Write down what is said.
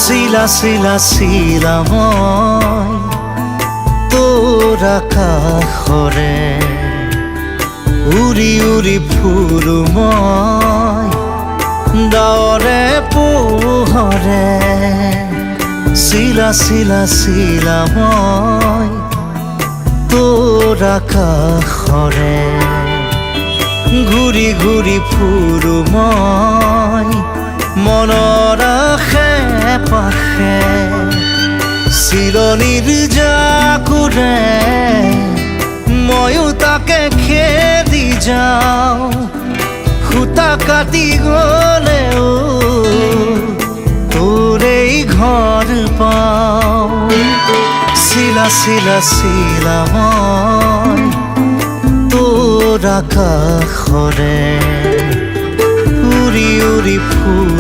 শিলা শিলা শিলা মই তোৰ আকাশৰে উৰি উৰি ফুৰো মই ডাৱৰে পোহৰে শিলা শিলা শিলা মই তোৰ আকাশৰে ঘূৰি ঘূৰি ফুৰো মই মনৰ আশে পাশে চিৰণিৰ জাকুৰে ময়ো তাকে খেদি যাওঁ সূতা কাটি গলেও তোৰেই ঘৰ পাওঁ শিলা শিলা শিলা মই তোৰ আকাশৰে উৰি উৰি ফুৰো